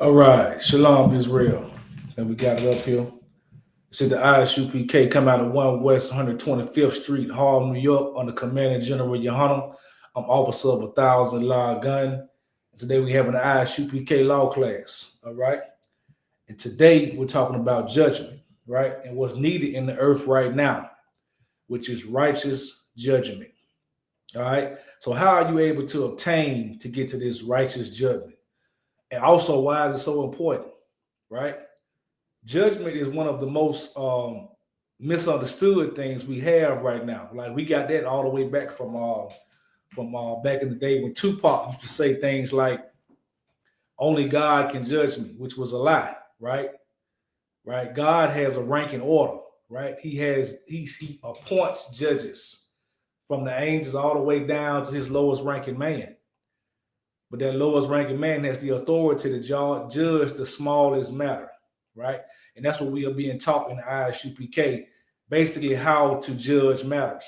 All right, Shalom Israel. And we got it up here. This is the ISUPK come out of 1 West 125th Street, Harlem, New York, under Commander General Yohana. I'm officer of 1,000 Law Gun. And today we have an ISUPK Law Class. All right. And today we're talking about judgment, right? And what's needed in the earth right now, which is righteous judgment. All right. So, how are you able to obtain to get to this righteous judgment? And also, why is it so important, right? Judgment is one of the most misunderstood things we have right now. Like we got that all the way back from back in the day when Tupac used to say things like "Only God can judge me," which was a lie, right? Right? God has a ranking order, right? He appoints judges from the angels all the way down to his lowest ranking man. But that lowest ranking man has the authority to judge the smallest matter, right? And that's what we are being taught in the ISUPK, basically how to judge matters,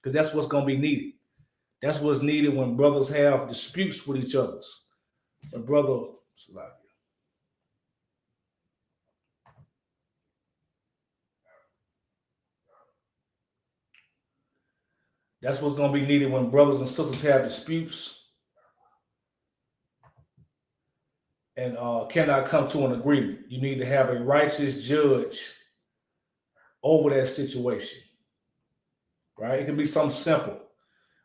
because that's what's going to be needed. That's what's needed when brothers have disputes with each other. When brother, that's what's going to be needed when brothers and sisters have disputes and cannot come to an agreement. You need to have a righteous judge over that situation, right? It can be something simple,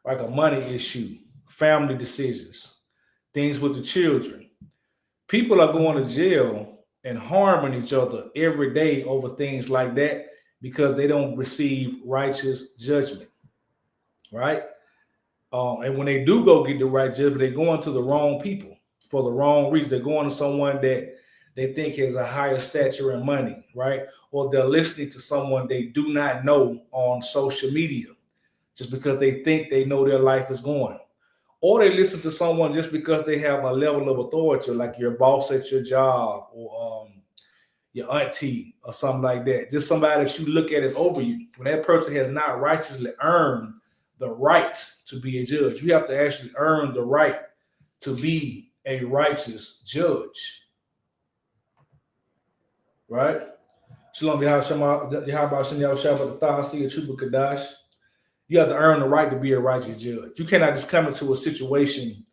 like a money issue, family decisions, things with the children. People are going to jail and harming each other every day over things like that because they don't receive righteous judgment, right? And when they do go get the right judgment, they're going to the wrong people for the wrong reason. They're going to someone that they think has a higher stature and money, right? Or they're listening to someone they do not know on social media just because they think they know their life is going. Or they listen to someone just because they have a level of authority, like your boss at your job or your auntie or something like that. Just somebody that you look at as over you. When that person has not righteously earned the right to be a judge, you have to actually earn the right to be a righteous judge, right? Shalom, Yahweh Shabbat, Kadash. You have to earn the right to be a righteous judge. You cannot just come into a situation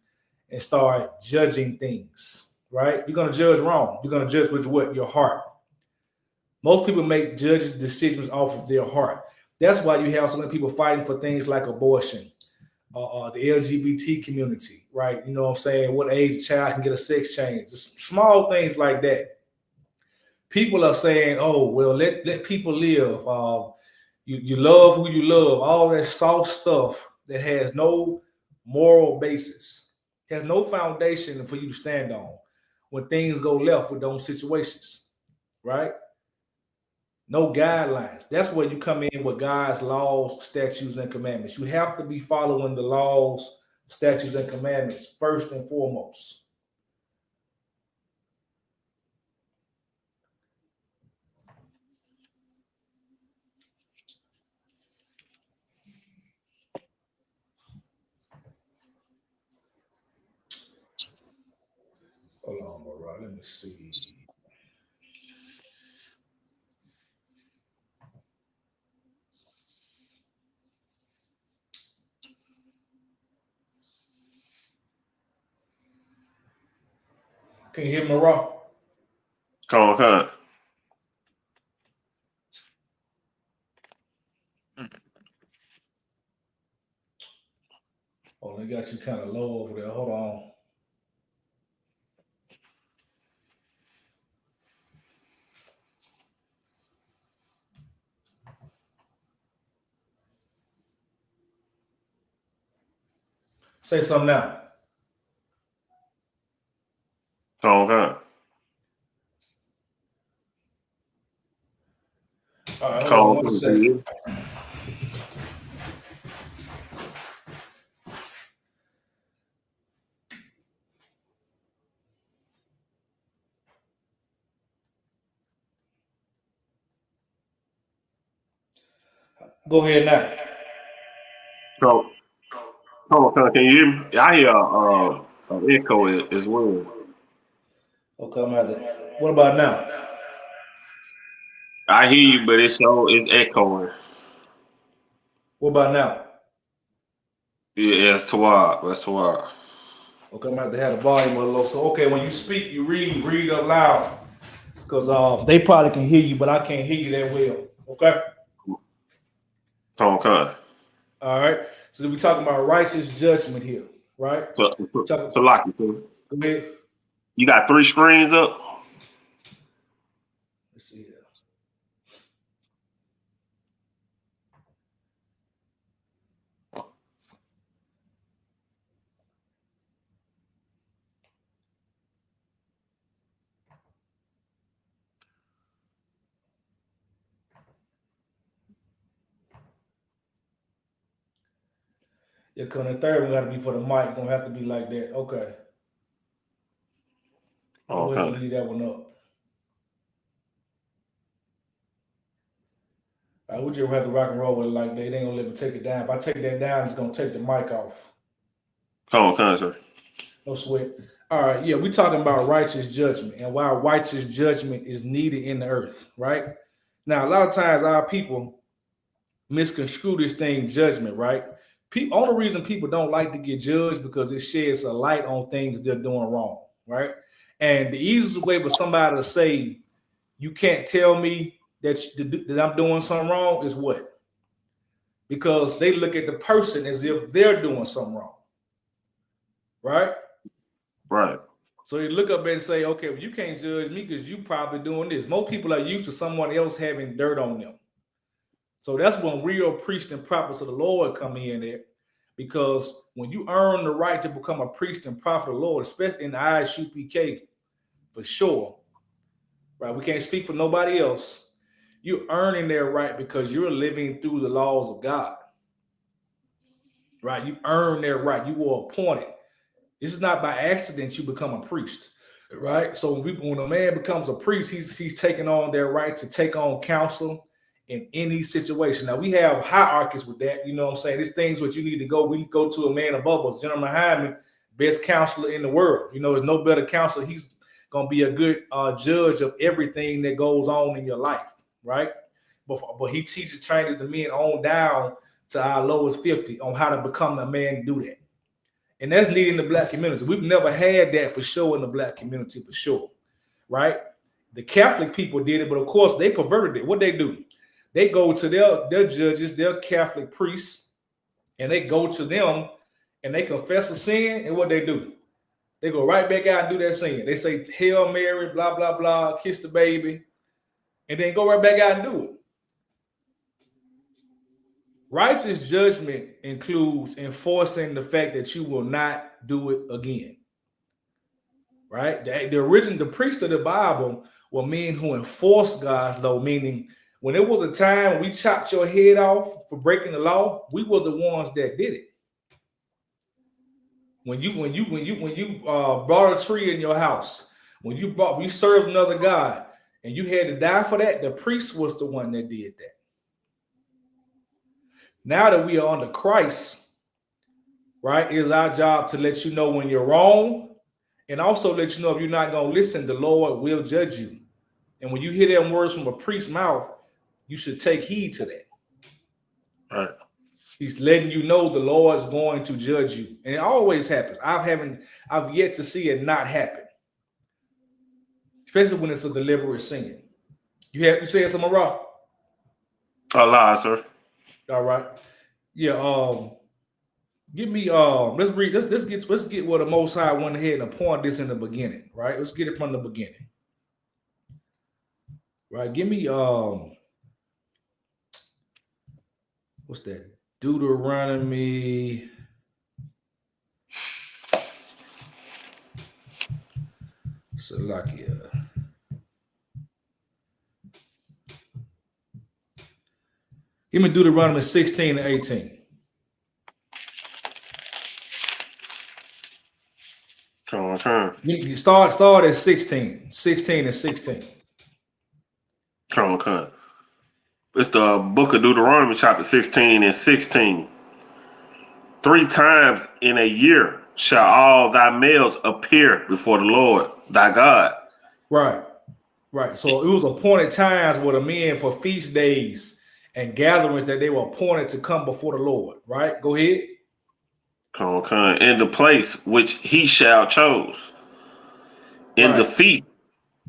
and start judging things, right? You're going to judge wrong. You're going to judge with what? Your heart. Most people make judges decisions off of their heart. That's why you have so many people fighting for things like abortion, the LGBT community, right? You know what I'm saying? What age a child can get a sex change? Just small things like that. People are saying, "Oh, well, let people live. You love who you love." All that soft stuff that has no moral basis, has no foundation for you to stand on when things go left with those situations, right? No guidelines. That's where you come in with God's laws, statutes, and commandments. You have to be following the laws, statutes, and commandments first and foremost. Hold on, all right. Let me see. Can you hear me, Raw? Come. Oh, they got you kind of low over there. Hold on. Say something now. Come. All right, hold on one second. Come. Go ahead now. So, can you hear me? I hear echo as well. Okay, I'm gonna have to. What about now? I hear you, but it's echoing. What about now? Yeah, it's Tawad. That's Tawad. Okay, I'm gonna have to have the volume a little low. So okay, when you speak, you read up loud. Because they probably can hear you, but I can't hear you that well. Okay? Okay. All right. So we're talking about righteous judgment here, right? So Locky, Go ahead. you got 3 screens up? Let's see here. Yeah, because the third one got to be for the mic. Gonna have to be like that. Okay. Let me wait for you Okay. to leave that one up. I would you ever have to rock and roll with it like that? They ain't gonna let me take it down. If I take that down, it's gonna take the mic off. Okay, sir. No sweat. All right, yeah, we're talking about righteous judgment and why righteous judgment is needed in the earth, right? Now, a lot of times our people misconstrue this thing judgment, right? Only reason people don't like to get judged because it sheds a light on things they're doing wrong, right? And the easiest way for somebody to say you can't tell me that I'm doing something wrong is what? Because they look at the person as if they're doing something wrong, right? Right. So you look up and say, okay, well, you can't judge me because you probably doing this. Most people are used to someone else having dirt on them. So that's when real priests and prophets of the Lord come in there. Because when you earn the right to become a priest and prophet of the Lord, especially in the ISUPK, for sure, right? We can't speak for nobody else. You're earning that right because you're living through the laws of God, right? You earn that right. You were appointed. This is not by accident you become a priest, right? So when a man becomes a priest, he's taking on their right to take on counsel in any situation. Now we have hierarchies with that, you know what I'm saying? There's things which you need to go. We go to a man above us, gentleman behind me, best counselor in the world. You know, there's no better counselor. He's gonna be a good judge of everything that goes on in your life, right? But he teaches trainers the men on down to our lowest 50 on how to become a man and do that. And that's needing the black community. We've never had that for sure in the black community for sure, right? The Catholic people did it, but of course they perverted it. What they do? They go to their judges, their Catholic priests, and they go to them and they confess a sin. And what they do? They go right back out and do that sin. They say Hail Mary, blah blah blah, kiss the baby, and then go right back out and do it. Righteous judgment includes enforcing the fact that you will not do it again. Right? The priests of the Bible were men who enforced God's law, meaning when there was a time we chopped your head off for breaking the law, we were the ones that did it. When you brought a tree in your house, when you served another God and you had to die for that, the priest was the one that did that. Now that we are under Christ, right, it is our job to let you know when you're wrong and also let you know if you're not going to listen, the Lord will judge you. And when you hear them words from a priest's mouth, you should take heed to that. Right. He's letting you know the Lord is going to judge you. And it always happens. I've yet to see it not happen. Especially when it's a deliberate sin. You said something wrong? Allah, sir. All right. Yeah, give me let's get where the Most High went ahead and appointed this in the beginning, right? Let's get it from the beginning. Right. Give me what's that? Deuteronomy. Salakia. Give me Deuteronomy 16 and 18. Okay. Start at 16. 16 and 16. Okay. It's the book of Deuteronomy, chapter 16 and 16. 3 times in a year shall all thy males appear before the Lord thy God Right. Right. So it was appointed times where the men for feast days and gatherings that they were appointed to come before the Lord. Right. Go ahead. In the place which he shall chose, in the Right. feast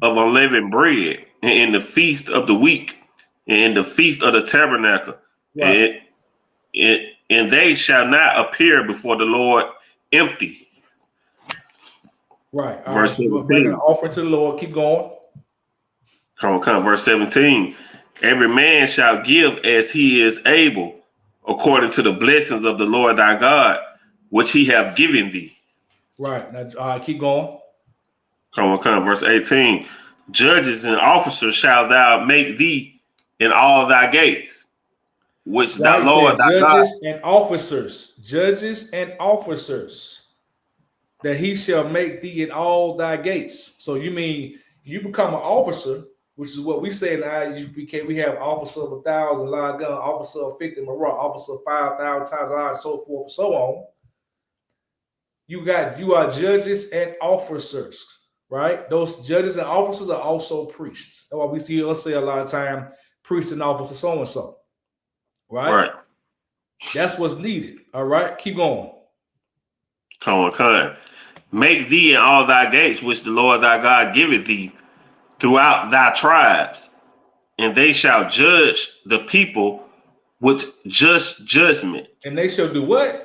of unleavened bread, and in the feast of the week, and in the feast of the tabernacle, Right. and, and, and they shall not appear before the Lord empty. Right. All right. Verse So you're making an 17. offering to the Lord. Keep going. Verse 17. Every man shall give as he is able, according to the blessings of the Lord thy God, which he hath given thee. Right. Now, all right. Keep going. Verse 18. Judges and officers shall thou make thee in all thy gates, which thy Right. He Lord said thy God. judges and officers. Judges and officers that he shall make thee in all thy gates. So you mean you become an officer, which is what we say in the ISUPK. We have officer of 1,000 live gun, officer of 50 Marah, officer of 5,000 times and so forth and so on. You are judges and officers, right? Those judges and officers are also priests. That's why we see us say a lot of time, priest and officer, so and so, right? Right. That's what's needed. All right, keep going. Make thee in all thy gates, which the Lord thy God giveth thee throughout thy tribes, and they shall judge the people with just judgment. And they shall do what?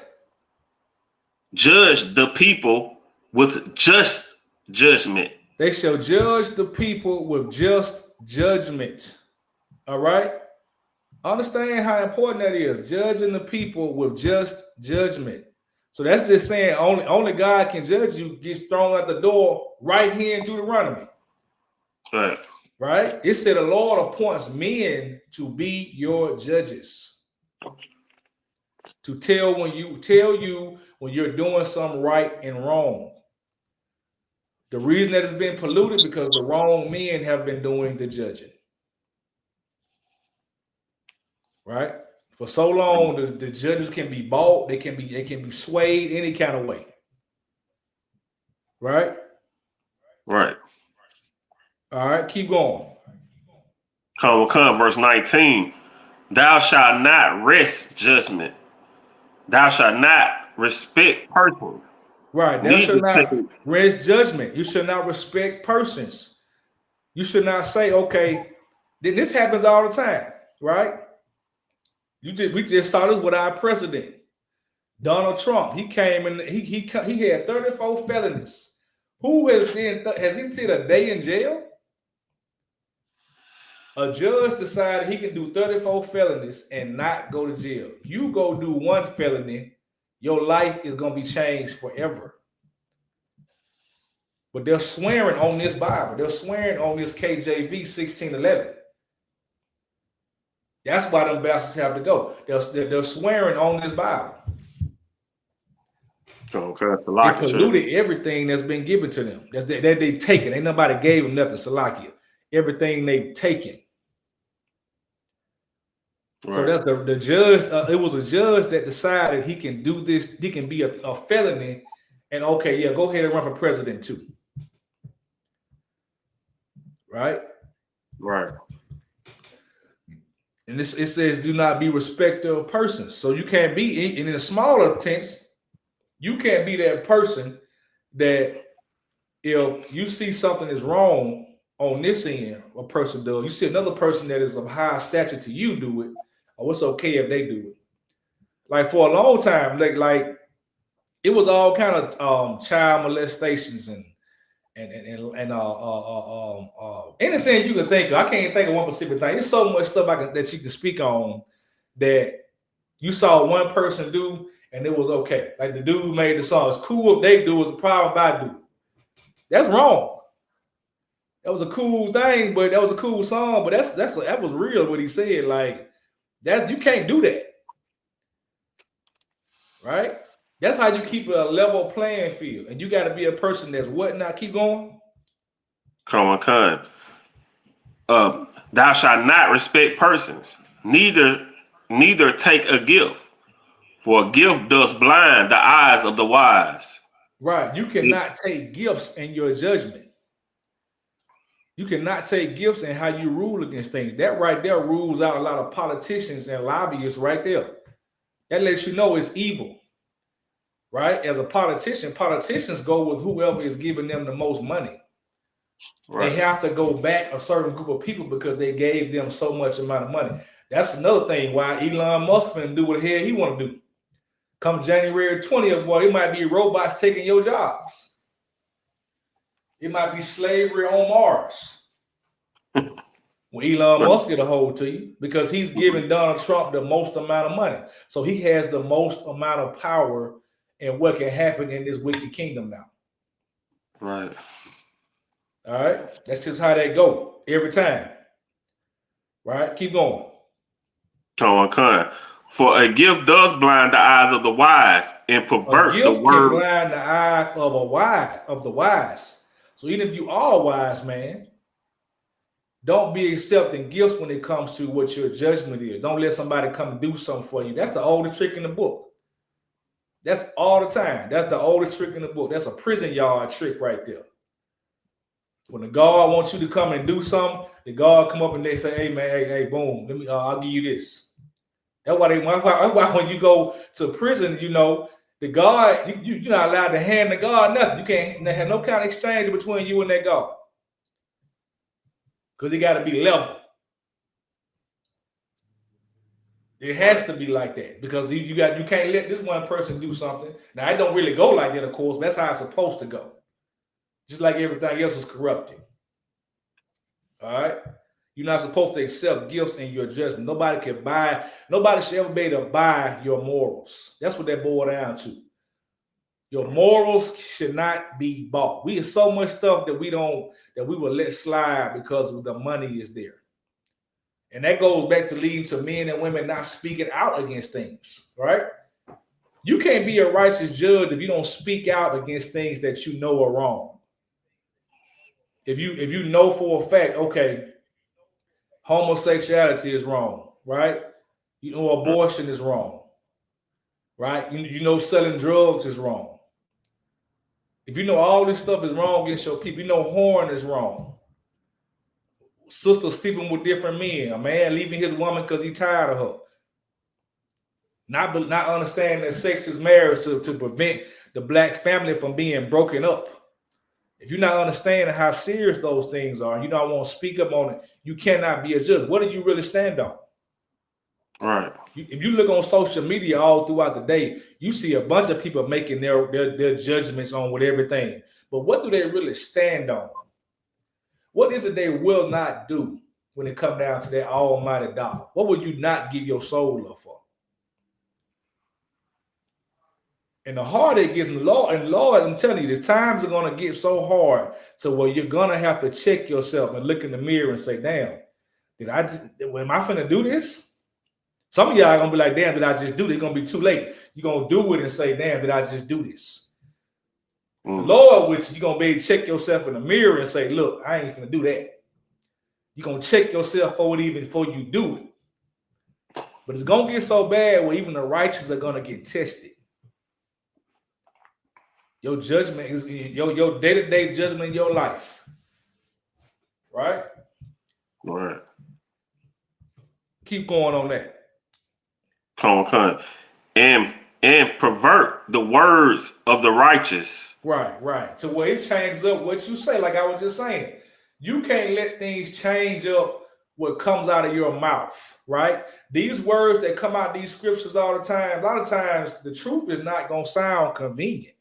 Judge the people with just judgment. They shall judge the people with just judgment. All right? Understand how important that is. Judging the people with just judgment. So that's just saying only God can judge you, gets thrown out the door right here in Deuteronomy. Right. Right? It said the Lord appoints men to be your judges. To tell you when you're doing something right and wrong. The reason that it's been polluted because the wrong men have been doing the judging. Right? For so long, the judges can be bought, they can be swayed any kind of way. Right? Right. All right, keep going. Verse 19. Thou shalt not rest judgment. Thou shalt not respect persons. Right. Thou shalt not rest judgment. You should not respect persons. You should not say, okay, then this happens all the time, right? We just saw this with our president, Donald Trump. He came and he had 34 felonies. Who has he seen a day in jail? A judge decided he can do 34 felonies and not go to jail. You go do one felony, your life is going to be changed forever. But they're swearing on this Bible. They're swearing on this KJV 1611. That's why them bastards have to go. They're swearing on this Bible. It polluted everything that's been given to them. That they taken. Ain't nobody gave them nothing, Salakia. Everything they've taken. Right. So that's the judge. It was a judge that decided he can do this. He can be a felony. And okay, yeah, go ahead and run for president too. Right? Right. And it says, do not be respecter of persons. So you can't be, and in a smaller tense, you can't be that person that if you see something is wrong on this end, a person does, you see another person that is of high stature to you do it, or it's okay if they do it. Like for a long time, like it was all kind of child molestations and anything you can think of. I can't think of one specific thing. There's so much stuff that you can speak on that you saw one person do and it was okay. Like the dude made the song. It's cool if they do, it's a problem if I do. That's wrong. That was a cool thing, but that was a cool song. But that was real what he said. Like that, you can't do that, right? That's how you keep a level playing field, and you got to be a person that's what now. Keep going. Thou shalt not respect persons, neither take a gift, for a gift does blind the eyes of the wise. Right. You cannot take gifts in your judgment. You cannot take gifts and how you rule against things. That right there rules out a lot of politicians and lobbyists right there. That lets you know it's evil, right? As a politician, politicians go with whoever is giving them the most money. They Right. have to go back a certain group of people because they gave them so much amount of money. That's another thing why Elon Musk finna do what the hell he want to do. Come January 20th, boy, it might be robots taking your jobs. It might be slavery on Mars. When Elon Musk get a hold to you, because he's giving Donald Trump the most amount of money. So he has the most amount of power in what can happen in this wicked kingdom now. Right. All right. That's just how that go every time. Right? Keep going. Come on. For a gift does blind the eyes of the wise and A pervert the gift can word. blind the eyes of the wise. So even if you are a wise man, don't be accepting gifts when it comes to what your judgment is. Don't let somebody come and do something for you. That's the oldest trick in the book. That's all the time. That's the oldest trick in the book. That's a prison yard trick right there. When the guard wants you to come and do something, the guard come up and they say, "Hey man, hey, boom, let me. I'll give you this." That's why when you go to prison, you know the guard. You're not allowed to hand the guard nothing. You can't have no kind of exchange between you and that guard because it got to be level. It has to be like that because you can't let this one person do something. Now it don't really go like that, of course. But that's how it's supposed to go. Just like everything else is corrupted. All right. You're not supposed to accept gifts in your judgment. Nobody should ever be able to buy your morals. That's what that boils down to. Your morals should not be bought. We have so much stuff that we will let slide because the money is there. And that goes back to leading to men and women not speaking out against things, right? You can't be a righteous judge if you don't speak out against things that you know are wrong. If you know for a fact, okay, homosexuality is wrong, right? You know abortion is wrong, right? You know selling drugs is wrong. If you know all this stuff is wrong against your people, you know whoring is wrong. Sisters sleeping with different men, a man leaving his woman because he's tired of her. Not understanding that sex is marriage to prevent the black family from being broken up. If you're not understanding how serious those things are, and you don't want to speak up on it, you cannot be a judge. What do you really stand on? Right. If you look on social media all throughout the day, you see a bunch of people making their judgments on with everything. But what do they really stand on? What is it they will not do when it comes down to that almighty dollar? What would you not give your soul up for? And the harder it gets, Lord, I'm telling you, the times are going to get so hard to where you're going to have to check yourself and look in the mirror and say, damn, am I finna do this? Some of y'all are going to be like, damn, did I just do this? It's going to be too late. You're going to do it and say, damn, did I just do this? The Lord, which you're going to be able to check yourself in the mirror and say, look, I ain't finna do that. You're going to check yourself before you do it. But it's going to get so bad where even the righteous are going to get tested. Your judgment is your day-to-day judgment in your life. Right? Right. Keep going on that. Come on. And pervert the words of the righteous. Right. To where it changes up what you say, like I was just saying. You can't let things change up what comes out of your mouth, right? These words that come out these scriptures all the time, a lot of times the truth is not going to sound convenient.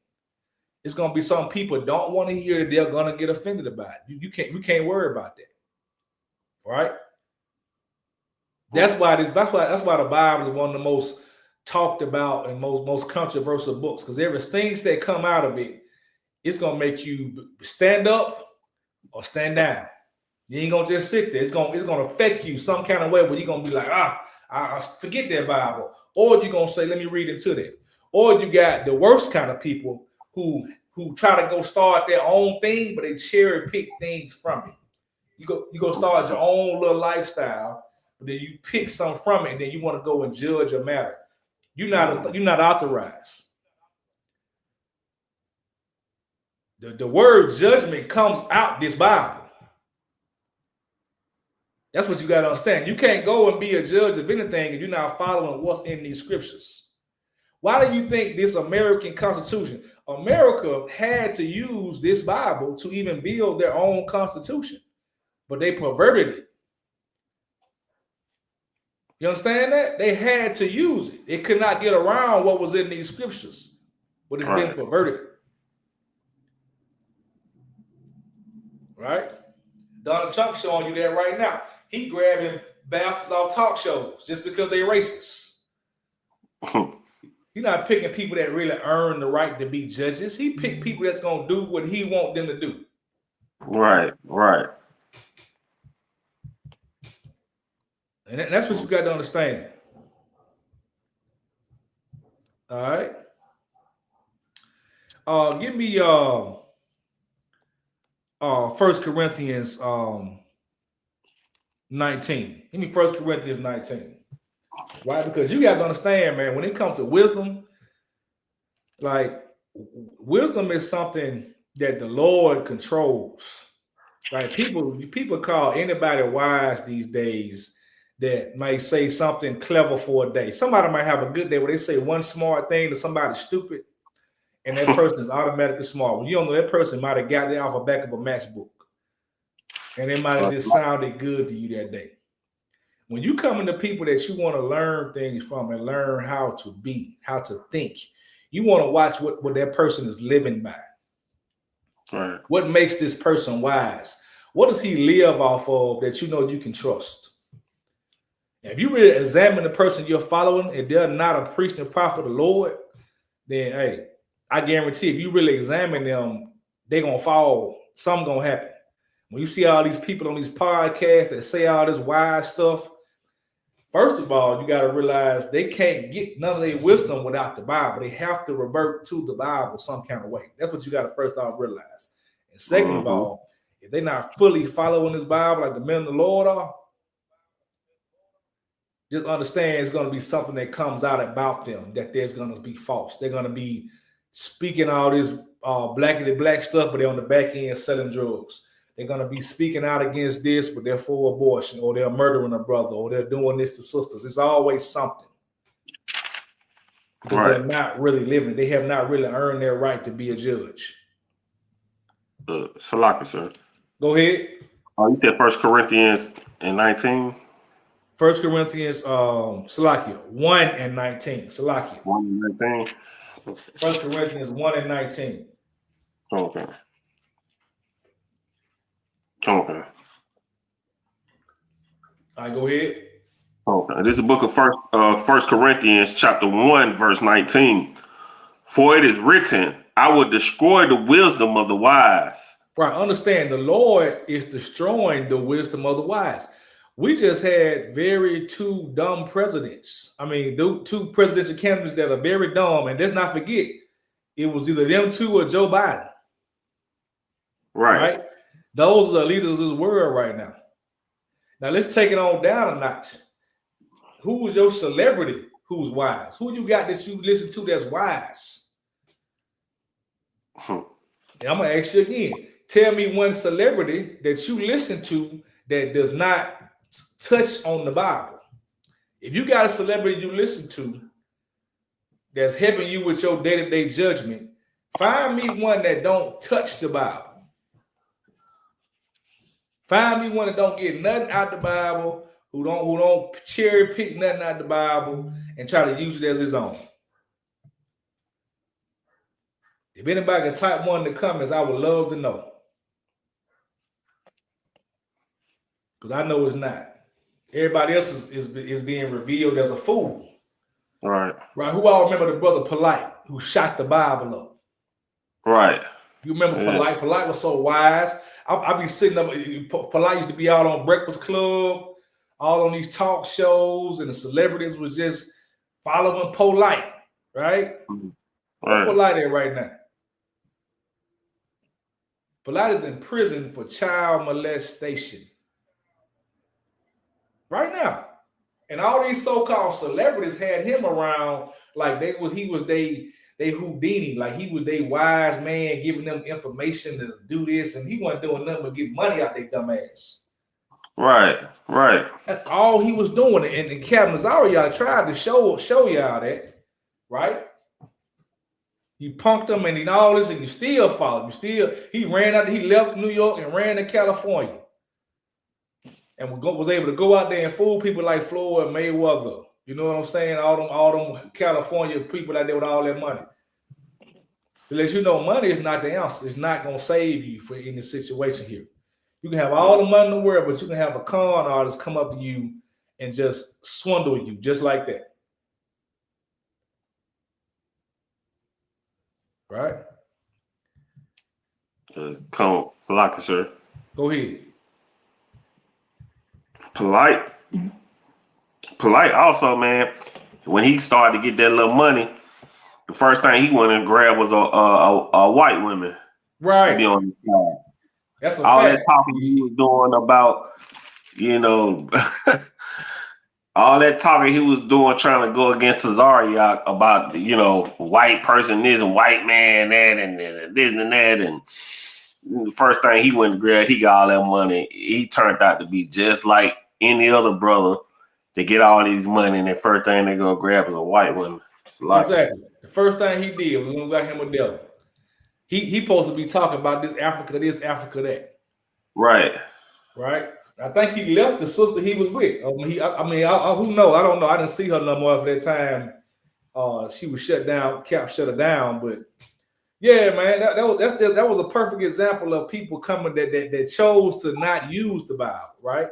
It's going to be some people don't want to hear it. They're going to get offended about it. We can't worry about that. Right? That's why the Bible is one of the most talked about and most controversial books, because there is things that come out of it. It's going to make you stand up or stand down. You ain't going to just sit there. It's going to affect you some kind of way where you're going to be like, I forget that Bible. Or you're going to say, let me read into that. Or you got the worst kind of people who try to go start their own thing, but they cherry pick things from it. You go start your own little lifestyle, but then you pick something from it, and then you want to go and judge a matter. You're not authorized. The word judgment comes out this Bible. That's what you got to understand. You can't go and be a judge of anything if you're not following what's in these scriptures. Why do you think this American Constitution, America had to use this Bible to even build their own Constitution, but they perverted it. You understand that? They had to use it. It could not get around what was in these scriptures, but it's been perverted. Right? Donald Trump showing you that right now. He grabbing bastards off talk shows just because they're racist. He's not picking people that really earn the right to be judges. He picked people that's going to do what he wants them to do. Right. And that's what you got to understand. All right. Give me 1 Corinthians 19. Give me 1 Corinthians 19. Why? Because you got to understand, man, when it comes to wisdom, like wisdom is something that the Lord controls. Right? People call anybody wise these days that might say something clever for a day. Somebody might have a good day where they say one smart thing to somebody stupid, and that person is automatically smart. Well, you don't know that person might have got that off the back of a matchbook, and it might have just sounded good to you that day. When you come into people that you want to learn things from and learn how to be, how to think, you want to watch what that person is living by. Right. What makes this person wise? What does he live off of that you know you can trust? If you really examine the person you're following, if they're not a priest and prophet of the Lord, then hey, I guarantee if you really examine them, they're gonna fall. Something gonna happen. When you see all these people on these podcasts that say all this wise stuff, first of all, you got to realize they can't get none of their wisdom without the Bible. They have to revert to the Bible some kind of way. That's what you got to first off realize. And second of all, if they're not fully following this Bible like the men of the Lord are, just understand it's going to be something that comes out about them that there's going to be false. They're going to be speaking all this blackity black stuff, but they're on the back end selling drugs. They're going to be speaking out against this, but they're for abortion, or they're murdering a brother, or they're doing this to sisters. It's always something. Because they're not really living. They have not really earned their right to be a judge. Salaki, sir. Go ahead. You said 1 Corinthians 19? 1 Corinthians, Salakia, 1 and 19. Salakia. 1 and 19? 1 Corinthians 1 and 19. Okay. All right, go ahead. Okay. This is the book of First Corinthians, chapter 1, verse 19. For it is written, I will destroy the wisdom of the wise. Right. Understand, the Lord is destroying the wisdom of the wise. We just had two dumb presidents. I mean, two presidential candidates that are very dumb. And let's not forget, it was either them two or Joe Biden. Right? Those are the leaders of this world right now. Now, let's take it on down a notch. Who is your celebrity who's wise? Who you got that you listen to that's wise? And I'm going to ask you again. Tell me one celebrity that you listen to that does not touch on the Bible. If you got a celebrity you listen to that's helping you with your day-to-day judgment, find me one that don't touch the Bible. Find me one that don't get nothing out the Bible, who don't cherry pick nothing out the Bible and try to use it as his own. If anybody can type one in the comments, I would love to know. Because I know it's not. Everybody else is being revealed as a fool. Right. Who all remember the brother Polite who shot the Bible up? Right. You remember Polite? Polite was so wise. I be sitting up. Polite used to be out on Breakfast Club, all on these talk shows, and the celebrities was just following Polite, right? Where Polite at right now? Polite is in prison for child molestation right now, and all these so-called celebrities had him around like he was they Houdini, like he was they wise man giving them information to do this, and he wasn't doing nothing but get money out their dumb ass. Right. Right. That's all he was doing. And Captain Zaria tried to show y'all that, right? You punked him and all this, and you still followed. He ran out. He left New York and ran to California, and was able to go out there and fool people like Floyd Mayweather. You know what I'm saying? All them California people out there with all that money. To let you know, money is not the answer. It's not gonna save you for any situation here. You can have all the money in the world, but you can have a con artist come up to you and just swindle you, just like that. Right? Polite, sir. Go ahead. Polite also, man, when he started to get that little money, the first thing he went and grabbed was a white woman. Right. To be on the side. That's a all fact. that talking he was doing about, all that talking he was doing trying to go against Cesario about, white person this and white man that and this and that. And the first thing he went and grabbed, he got all that money. He turned out to be just like any other brother to get all these money. And the first thing they go grab is a white woman. Exactly. The first thing he did was when we got him a devil. He supposed to be talking about this, Africa that. Right. I think he left the sister he was with. Who knows? I don't know. I didn't see her no more for that time. She was shut down. Cap shut her down. But yeah, man, that was a perfect example of people coming that chose to not use the Bible. Right.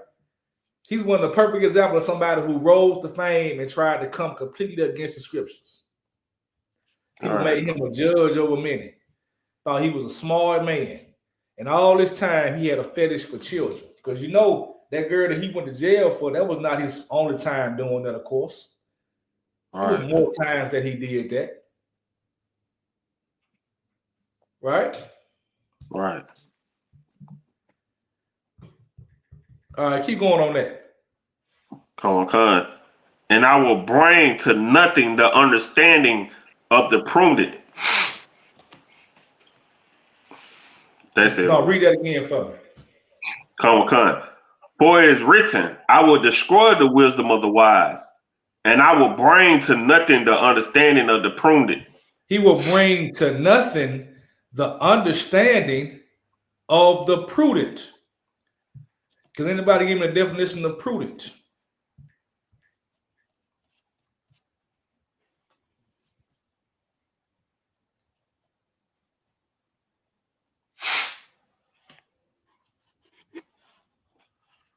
He's one of the perfect examples of somebody who rose to fame and tried to come completely against the scriptures. People made him a judge over many. Thought he was a smart man. And all this time, he had a fetish for children. Because that girl that he went to jail for, that was not his only time doing that, of course. There was more times that he did that. Right? Right. All right, keep going on that. Come on. And I will bring to nothing the understanding of the prudent. That's it. No, read that again for me. Come on. For it is written, I will destroy the wisdom of the wise, and I will bring to nothing the understanding of the prudent. He will bring to nothing the understanding of the prudent. Can anybody give me a definition of prudent?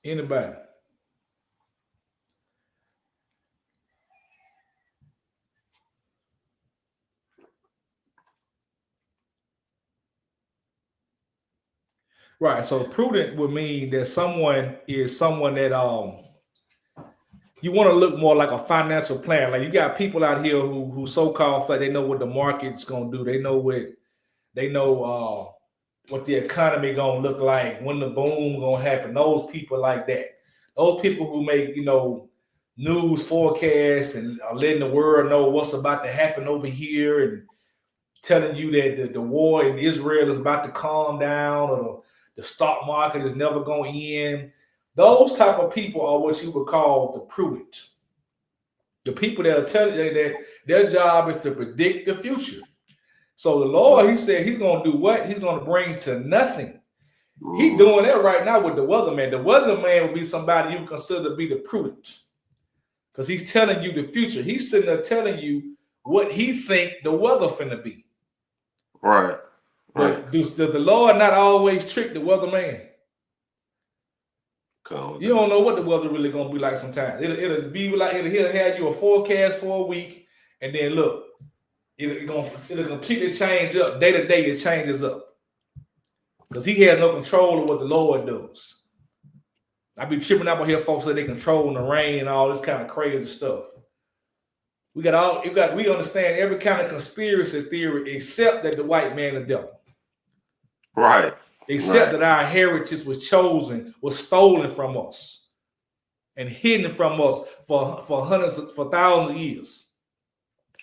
Anybody? Right. So prudent would mean that someone is someone that you want to look more like a financial plan. Like you got people out here who so-called like they know what the market's gonna do. They know what the economy gonna look like, when the boom gonna happen. Those people like that. Those people who make news forecasts and are letting the world know what's about to happen over here and telling you that the war in Israel is about to calm down or the stock market is never going to end. Those type of people are what you would call the prudent. The people that are telling you that their job is to predict the future. So the Lord, he said he's going to do what? He's going to bring to nothing. He's doing that right now with the weatherman. The weatherman would be somebody you consider to be the prudent because he's telling you the future. He's sitting there telling you what he think the weather finna be. Right. But does the Lord not always trick the weatherman? You don't know what the weather really gonna be like sometimes. It'll be like he'll have you a forecast for a week, and then look, it'll completely change up. Day to day, it changes up. Because he has no control of what the Lord does. I be tripping out on here, folks that they controlling the rain and all this kind of crazy stuff. We understand every kind of conspiracy theory except that the white man is the devil. Right. Except that our heritage was stolen from us and hidden from us for thousands of years.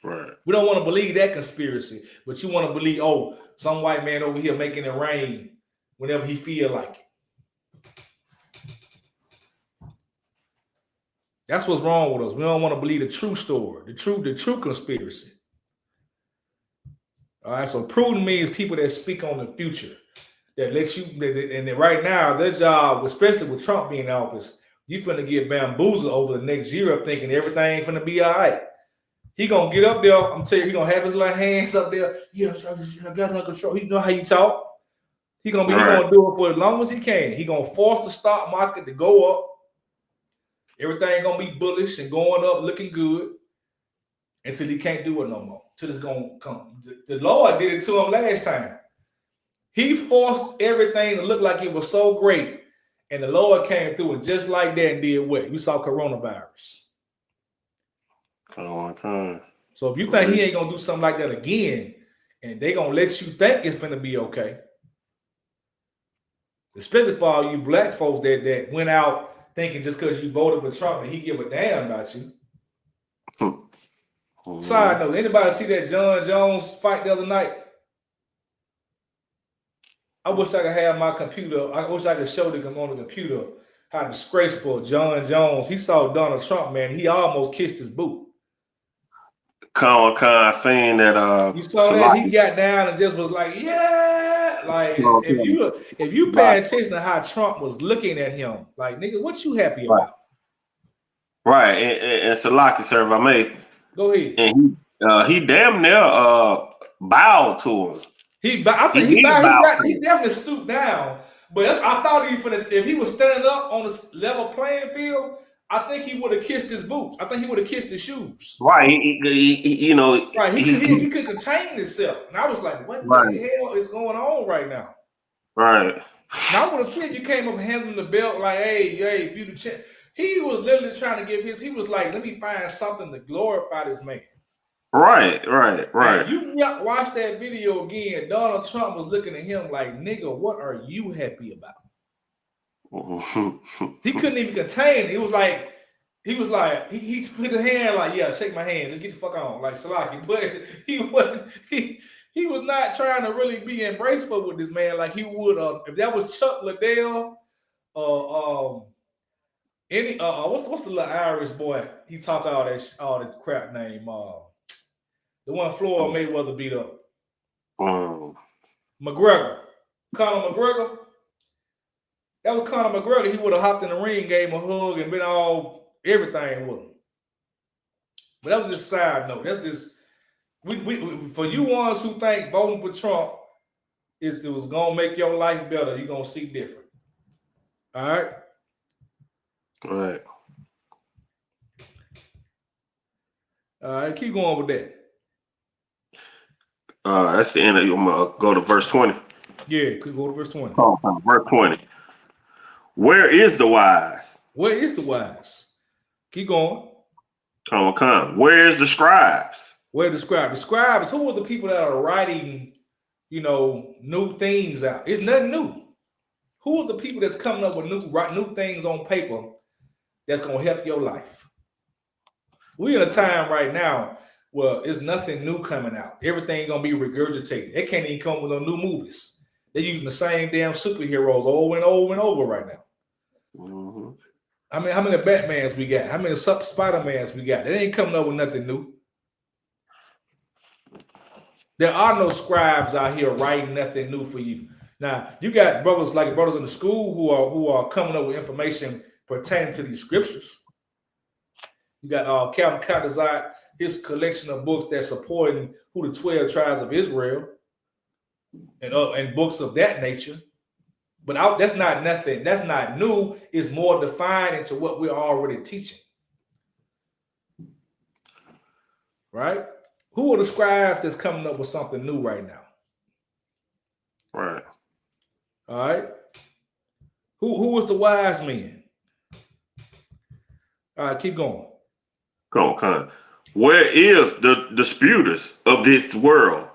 Right. We don't want to believe that conspiracy, but you want to believe, some white man over here making it rain whenever he feel like it. That's what's wrong with us. We don't want to believe the true story, the true conspiracy. All right. So prudent means people that speak on the future, that let you. And right now, their job, especially with Trump being in office, you finna get bamboozled over the next year of thinking everything finna be all right. He gonna get up there. I'm telling you, he gonna have his little hands up there. Yeah, I got under control. He know how you talk. He gonna do it for as long as he can. He gonna force the stock market to go up. Everything gonna be bullish and going up, looking good, until he can't do it no more. Till it's gonna come. The Lord did it to him last time. He forced everything to look like it was so great, and the Lord came through and just like that and did what? We saw coronavirus. So if you think he ain't gonna do something like that again, and they gonna let you think it's gonna be okay, especially for all you black folks that went out thinking just because you voted for Trump and he give a damn about you. Side note, anybody see that John Jones fight the other night? I wish I could have my computer. I wish I could show them on the computer how disgraceful John Jones. He saw Donald Trump, man. He almost kissed his boot. Saying that you saw that he got down and just was like, yeah, like if you pay attention to how Trump was looking at him, like, nigga, what you happy about? Right, and Salaki, sir, if I may, go ahead. And he damn near bowed to him. He definitely stooped down, but I thought if he was standing up on a level playing field, I think he would have kissed his boots. I think he would have kissed his shoes. Right. He could contain himself. And I was like, what the hell is going on right now? Right. Now I would have said you came up handling the belt like, hey, beauty champ. He was literally trying to he was like, let me find something to glorify this man. Right. And you watch that video again, Donald Trump was looking at him like, nigga, what are you happy about? He couldn't even contain it. He was like, he put his hand like, yeah, shake my hand, just get the fuck on, like Salaki. But he was not trying to really be embraceful with this man like he would if that was Chuck Liddell, what's the little Irish boy? He talk all the crap name, the one Floyd Mayweather beat up. McGregor. Conor McGregor. That was Conor McGregor. He would have hopped in the ring, gave him a hug, and been all everything with him. But that was just a side note. That's just we for you ones who think voting for Trump it was gonna make your life better, you're gonna see different. All right. All right. All right, keep going with that. That's the end. I'm gonna go to verse 20. Yeah, go to verse 20. Verse 20. Where is the wise? Where is the wise? Keep going. Where is the scribes? Where are the scribes? The scribes, who are the people that are writing, new things out? It's nothing new. Who are the people that's coming up with new things on paper that's gonna help your life? We're in a time right now where there's nothing new coming out. Everything gonna be regurgitated. They can't even come with no new movies. They're using the same damn superheroes over and over and over right now. Mm-hmm. I mean, how many Batmans we got? How many Spider-Mans we got? They ain't coming up with nothing new. There are no scribes out here writing nothing new for you. Now, you got brothers in the school who are coming up with information pertaining to these scriptures. You got Calvin Cottazine, his collection of books that's supporting who the 12 tribes of Israel and books of that nature. But that's not nothing. That's not new. It's more defined into what we're already teaching. Right? Who are the scribes that's coming up with something new right now? Right. All right. Who is the wise man? All right, keep going. Come on. Where is the disputers of this world?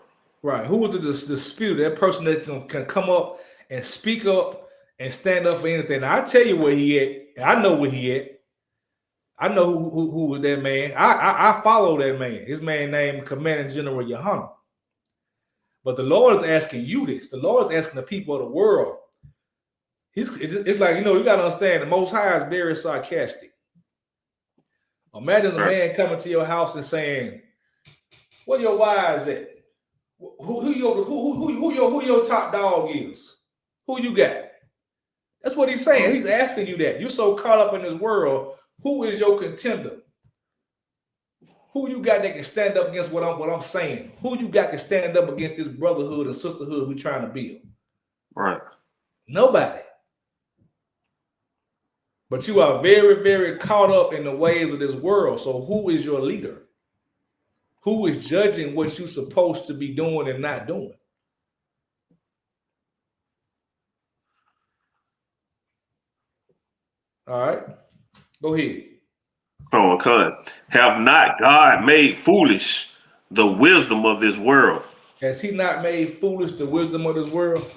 Right. Who is the disputer? That person that can come up and speak up and stand up for anything. Now, I tell you where he at. I know where he at. I know who was that man. I follow that man. His man named Commanding General Yohana. But the Lord is asking you this. The Lord is asking the people of the world. It's like, you got to understand, the Most High is very sarcastic. Imagine a Right. man coming to your house and saying, "Where your wives at? Who your top dog is? Who you got?" That's what he's saying. He's asking you that. You're so caught up in this world. Who is your contender? Who you got that can stand up against what I'm saying? Who you got to stand up against this brotherhood and sisterhood we're trying to build? Right. Nobody. But you are very, very caught up in the ways of this world. So who is your leader? Who is judging what you're supposed to be doing and not doing? All right. Go ahead. Oh, okay. Have not God made foolish the wisdom of this world? Has he not made foolish the wisdom of this world?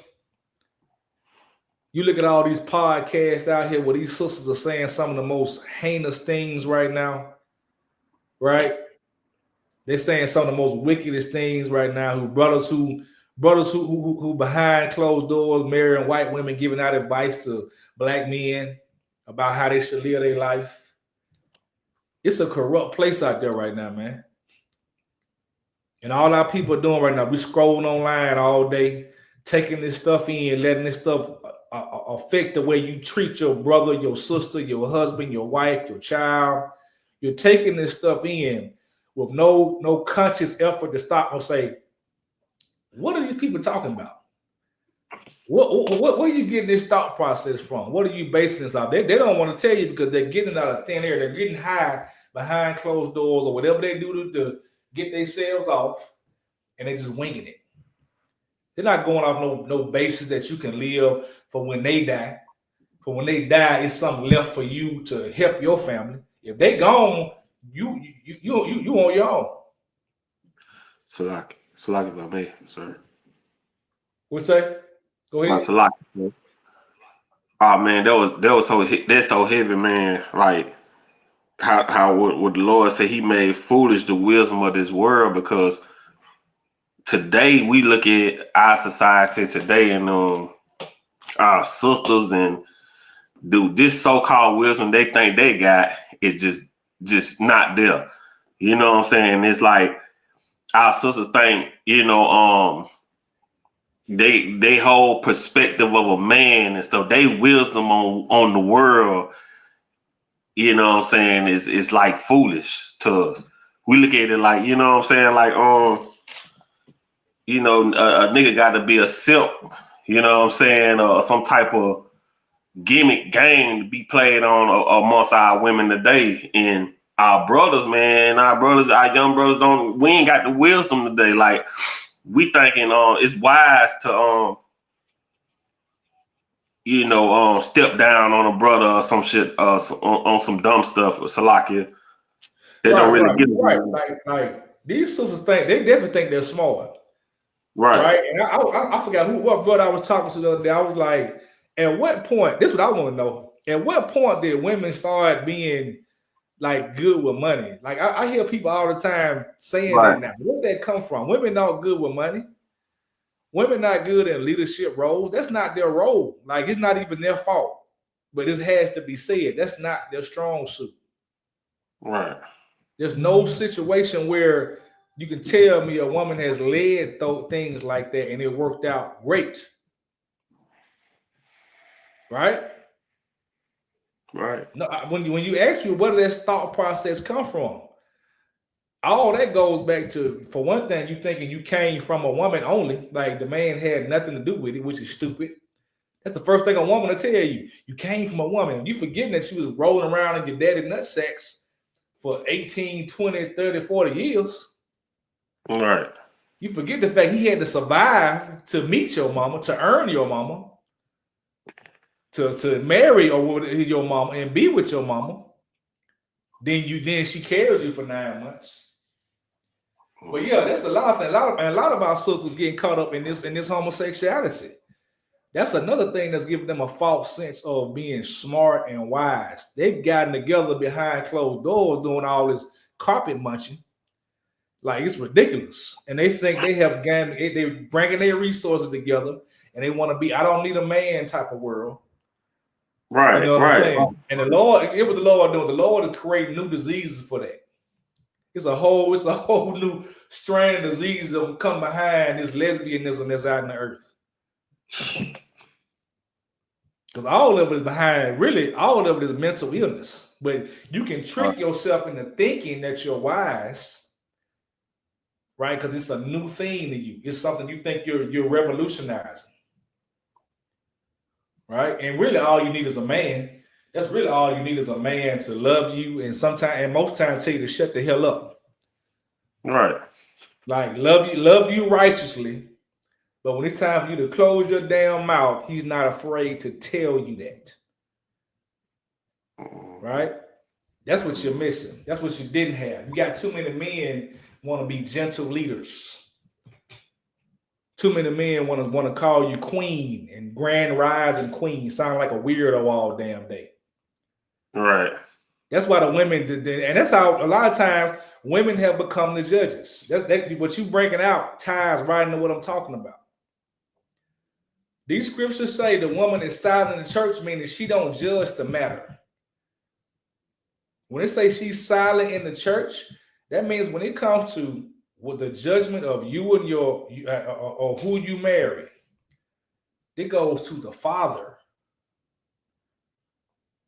You look at all these podcasts out here where these sisters are saying some of the most heinous things right now, right? They're saying some of the most wickedest things right now. Who behind closed doors marrying white women, giving out advice to black men about how they should live their life. It's a corrupt place out there right now, man. And all our people are doing right now, we scrolling online all day, taking this stuff in, letting this stuff affect the way you treat your brother, your sister, your husband, your wife, your child. You're taking this stuff in with no conscious effort to stop and say, what are these people talking about? What are you getting this thought process from? What are you basing this off? They don't want to tell you because they're getting out of thin air. They're getting high behind closed doors or whatever they do to get themselves off, and they're just winging it. They're not going off no basis that you can live for when they die. For when they die, it's something left for you to help your family. If they gone, you on your own. So like if I may, sir. What's that? Go ahead. So like, oh man, that's so heavy, man. Like how would the Lord say He made foolish the wisdom of this world? Because today we look at our society today and our sisters and dude, this so-called wisdom they think they got is just not there. You know what I'm saying? It's like our sisters think, they whole perspective of a man and stuff, they wisdom on the world, you know what I'm saying, is like foolish to us. We look at it like, you know what I'm saying, like a nigga got to be a simp, you know what I'm saying, some type of gimmick game to be played on amongst our women today. And our brothers, man, our young brothers we ain't got the wisdom today. Like we thinking it's wise to step down on a brother or some shit on some dumb stuff or Salakia. They don't really get it. Right. Like these sisters they definitely think they're smart. Right. And I forgot what brother I was talking to the other day. I was like, at what point, this is what I want to know. At what point did women start being like good with money? Like I hear people all the time saying that now. Where did that come from? Women not good with money. Women not good in leadership roles. That's not their role. Like it's not even their fault. But this has to be said. That's not their strong suit. Right. There's no situation where you can tell me a woman has led things like that and it worked out great. Right? Right. No, when you ask me where did that thought process come from, all that goes back to, for one thing, you thinking you came from a woman only, like the man had nothing to do with it, which is stupid. That's the first thing a woman will tell you. You came from a woman. You forgetting that she was rolling around in your daddy nut sacks for 18, 20, 30, 40 years. Right. You forget the fact he had to survive to meet your mama, to earn your mama, to marry your mama and be with your mama. Then she carries you for 9 months. But yeah, that's a lot of a lot of our sisters getting caught up in this homosexuality. That's another thing that's giving them a false sense of being smart and wise. They've gotten together behind closed doors doing all this carpet munching. Like it's ridiculous. And they think they have they're bringing their resources together and they want to be, I don't need a man type of world. You Right. know what I'm Right. saying? And the Lord, it was the Lord doing. The Lord is creating new diseases for that. It's a whole new strand of diseases that will come behind this lesbianism that's out in the earth. Because all of it is behind, really, all of it is mental illness. But you can trick yourself into thinking that you're wise, right? Because it's a new thing to you. It's something you think you're revolutionizing, right? And really, all you need is a man. That's really all you need is a man to love you, and most times tell you to shut the hell up. Right. Like love you righteously, but when it's time for you to close your damn mouth, he's not afraid to tell you that. Right? That's what you're missing. That's what you didn't have. You got too many men want to be gentle leaders. Too many men want to call you queen and grand rising queen. Sound like a weirdo all damn day. Right. That's why the women and that's how a lot of times women have become the judges. That what you bringing out ties right into what I'm talking about. These scriptures say the woman is silent in the church, meaning she don't judge the matter. When it say she's silent in the church, that means when it comes to with the judgment of you and your or who you marry, it goes to the father.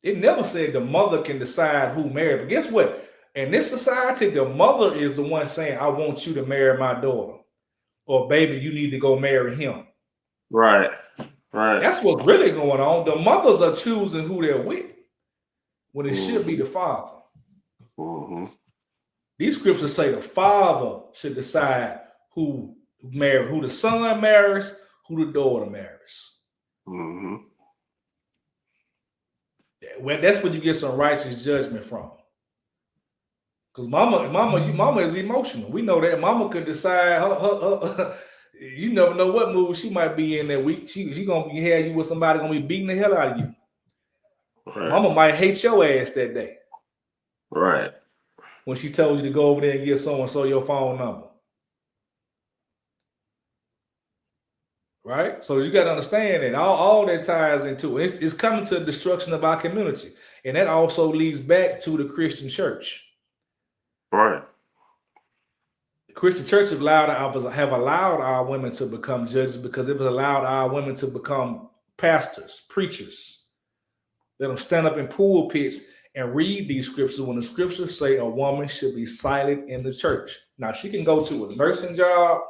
It never said the mother can decide who married. But guess what? In this society, the mother is the one saying, I want you to marry my daughter. Or baby, you need to go marry him. Right. Right. That's what's really going on. The mothers are choosing who they're with when it should be the father. These scriptures say the father should decide who the son marries, who the daughter marries. Well, that's where you get some righteous judgment from. Because mama is emotional. We know that mama could decide you never know what mood she might be in that week. She gonna be you with somebody gonna be beating the hell out of you. Right. Mama might hate your ass that day. Right. When she told you to go over there and give so-and-so your phone number. Right? So you got to understand that all that ties into it. It's coming to the destruction of our community. And that also leads back to the Christian church. Right. The Christian church have allowed our women to become judges because it has allowed our women to become pastors, preachers. Let them stand up in pulpits and read these scriptures when the scriptures say a woman should be silent in the church. Now, she can go to a nursing job,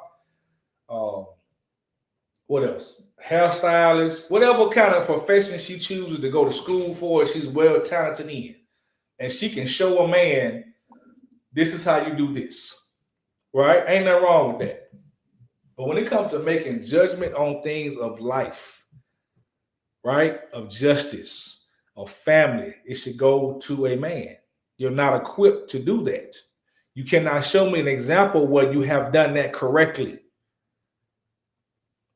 what else? Hairstylist, whatever kind of profession she chooses to go to school for, she's well talented in. And she can show a man, this is how you do this. Right? Ain't nothing wrong with that. But when it comes to making judgment on things of life, right, of justice, of family, it should go to a man. You're not equipped to do that. You cannot show me an example where you have done that correctly.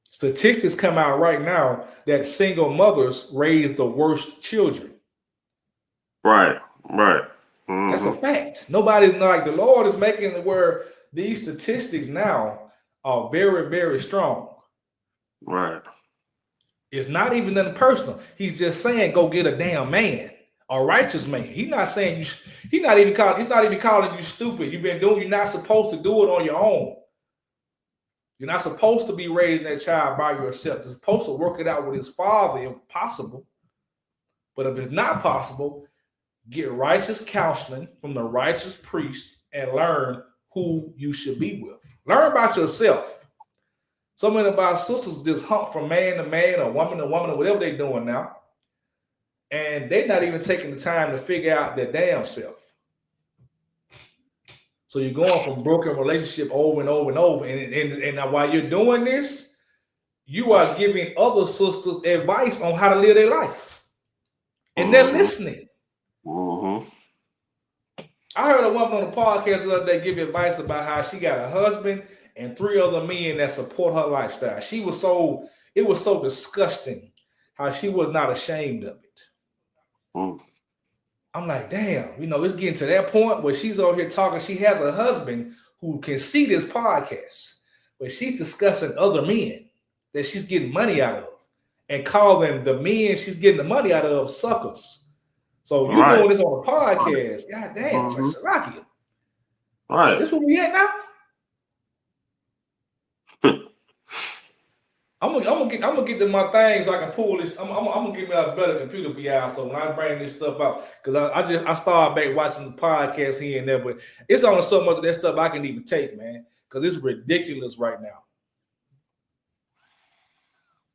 Statistics come out right now that single mothers raise the worst children. Right, right. That's a fact. Nobody's like the Lord is making it where these statistics now are very, very strong. Right. It's not even nothing personal. He's just saying, go get a damn man, a righteous man. He's not saying he's not even calling you stupid. You're not supposed to do it on your own. You're not supposed to be raising that child by yourself. You're supposed to work it out with his father if possible. But if it's not possible, get righteous counseling from the righteous priest and learn who you should be with. Learn about yourself. So many of our sisters just hump from man to man or woman to woman or whatever they're doing now. And they're not even taking the time to figure out their damn self. So you're going from broken relationship over and over and over. And while you're doing this, you are giving other sisters advice on how to live their life. And they're listening. I heard a woman on the podcast the other day give advice about how she got a husband and 3 other men that support her lifestyle. It was so disgusting how she was not ashamed of it. I'm like, damn, it's getting to that point where she's over here talking. She has a husband who can see this podcast, but she's discussing other men that she's getting money out of. and calling the men she's getting the money out of suckers. So you Right. doing this on a podcast? God damn, it's like Salakia. Right. This where we at now? I'm gonna get to my thing so I can pull this. I'm gonna get me a better computer for y'all. So when I bring this stuff out, because I started back watching the podcast here and there, but it's only so much of that stuff I can even take, man. Because it's ridiculous right now.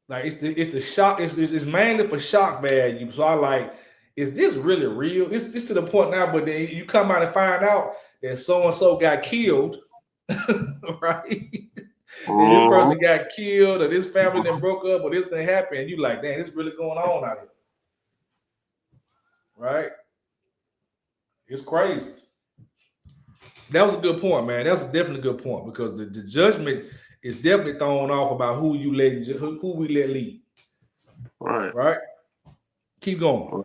Like it's the shock. It's mainly for shock value. So I like, is this really real? It's just to the point now. But then you come out and find out that so and so got killed, right? And this person got killed, or this family then broke up, or this thing happened. And you like, damn, this really going on out here, right? It's crazy. That was a good point, man. That's definitely a good point because the judgment is definitely thrown off about who we let lead. Right. Right. Keep going.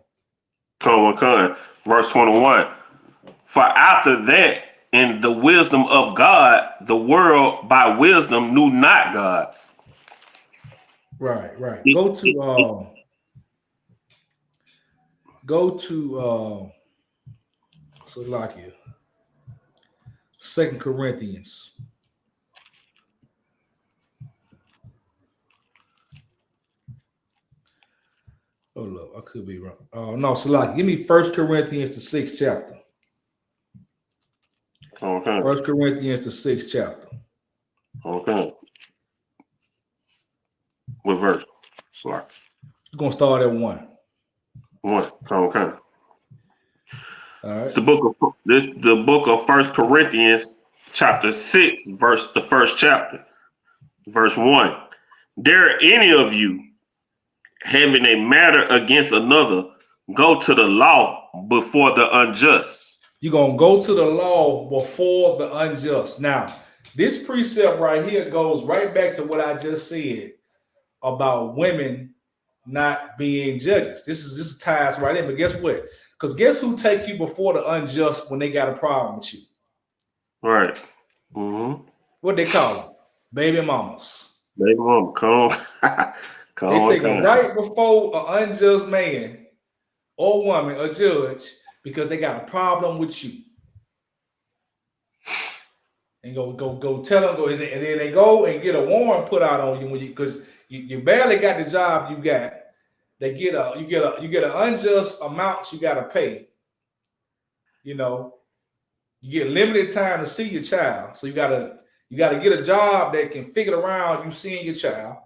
Verse 21. For after that, in the wisdom of God, the world by wisdom knew not God. Right. Go to Salakia. 2 Corinthians. Oh no, I could be wrong. No, Salakia. Give me 1 Corinthians, the 6th chapter. Okay. 1 Corinthians, the 6th chapter. Okay. What verse? Sorry. We're gonna start at 1. 1. Okay. All right. It's the book of 1 Corinthians, chapter 6, the first chapter, verse 1. Dare any of you having a matter against another go to the law before the unjust? You're gonna go to the law before the unjust. Now, this precept right here goes right back to what I just said about women not being judges. This ties right in. But guess what? Because guess who take you before the unjust when they got a problem with you? Right. What they call them? Baby mamas. Baby mama, come They take them right before an unjust man or woman, a judge, because they got a problem with you. And go tell them, and then they go and get a warrant put out on you because you barely got the job you got. They get you get an unjust amount you got to pay. You know, you get limited time to see your child, so you gotta get a job that can figure around you seeing your child.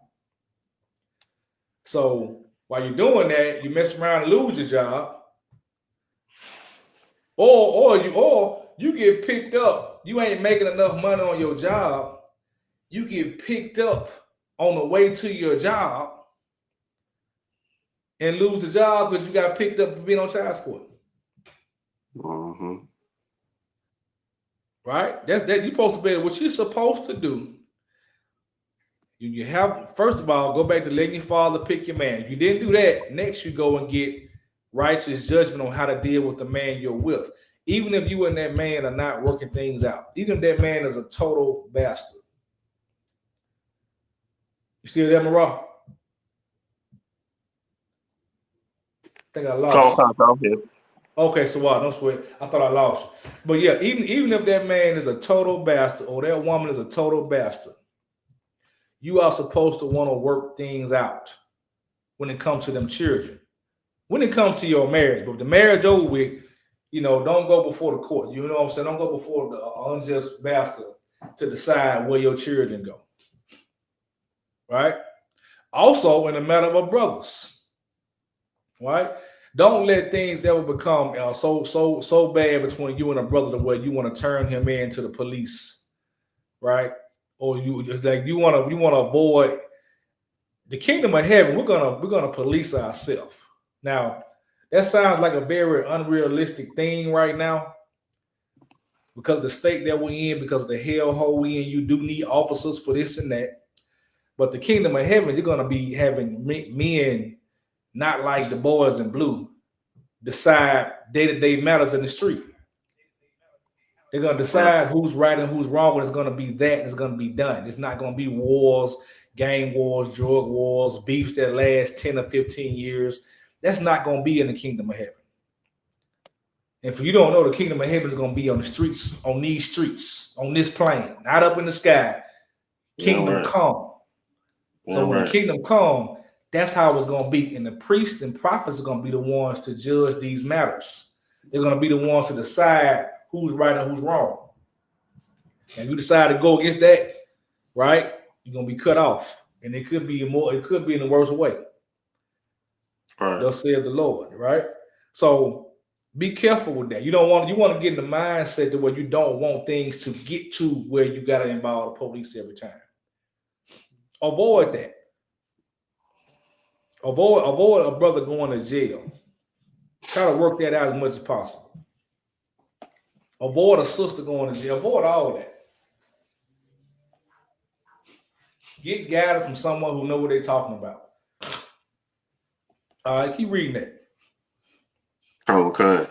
So while you're doing that, you mess around and lose your job, or you get picked up. You ain't making enough money on your job. You get picked up on the way to your job and lose the job because you got picked up for being on child support. Right? That's you're supposed to be what you're supposed to do. You have, first of all, go back to letting your father pick your man. If you didn't do that, next you go and get righteous judgment on how to deal with the man you're with. Even if you and that man are not working things out. Even if that man is a total bastard. You still there, Marah? I think I lost you. Okay, so what? Don't sweat. I thought I lost you. But yeah, even if that man is a total bastard or that woman is a total bastard, you are supposed to want to work things out when it comes to them children. When it comes to your marriage, but if the marriage over with, don't go before the court. You know what I'm saying? Don't go before the unjust bastard to decide where your children go. Right? Also, in the matter of brothers, right? Don't let things ever become so bad between you and a brother the way you want to turn him in to the police, right? Or you just like you want to avoid the kingdom of heaven. We're gonna police ourselves. Now, that sounds like a very unrealistic thing right now because the state that we're in, because of the hellhole we in, you do need officers for this and that. But the kingdom of heaven, you're gonna be having men not like the boys in blue decide day-to-day matters in the street. They're going to decide who's right and who's wrong, and it's going to be that, and it's going to be done. It's not going to be wars, gang wars, drug wars, beefs that last 10 or 15 years. That's not going to be in the kingdom of heaven. And if you don't know, the kingdom of heaven is going to be on the streets, on these streets, on this plane, not up in the sky. Kingdom come. So when the kingdom come, that's how it's going to be. And the priests and prophets are going to be the ones to judge these matters. They're going to be the ones to decide who's right and who's wrong. And if you decide to go against that, right, you're going to be cut off. And it could be in the worst way. Right. Thus saith the Lord, right? So be careful with that. You want to get in the mindset to where you don't want things to get to where you got to involve the police every time. Avoid that. Avoid a brother going to jail. Try to work that out as much as possible. Avoid a sister going to jail. Avoid all that. Get guidance from someone who knows what they're talking about. All right, keep reading that. Okay.